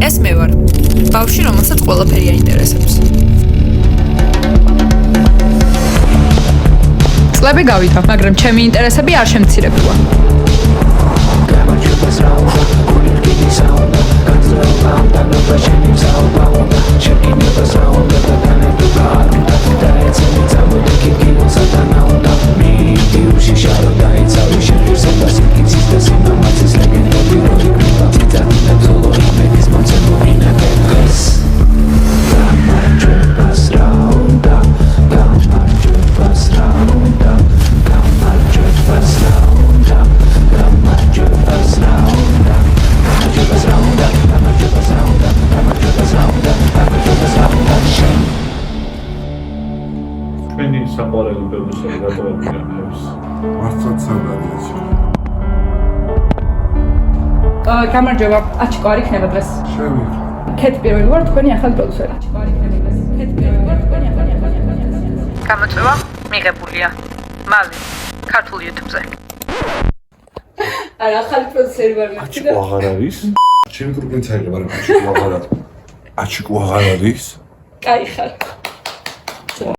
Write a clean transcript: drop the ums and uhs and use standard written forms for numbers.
ეს მე ვარ. ბავშვი, რომელსაც ყველაფერი აინტერესებს. წლები გავიდა, მაგრამ ჩემი ინტერესები არ შემცირებულა. საყვარელი ბებოსები გადავაგირებს. მართლაც სადარიაჩი. გამარჯობა, აჩიკო არ იქნება დღეს. შევი. ქეთ პირველი ვარ, თქვენი ახალი პროდიუსერი. აჩიკო არ იქნება დღეს. ქეთ პირველი ვარ, თქვენი ახალი პროდიუსერი. გამოწვევა მიღებულია. მალე ქართულ YouTube-ზე. არა, ახალი პროდიუსერი ვარ. აჩიკო აღარ არის? ჩემი კრუპინც აიღე, მაგრამ აჩიკო აღარ არის. აჩიკო აღარ არის? კაი ხარ.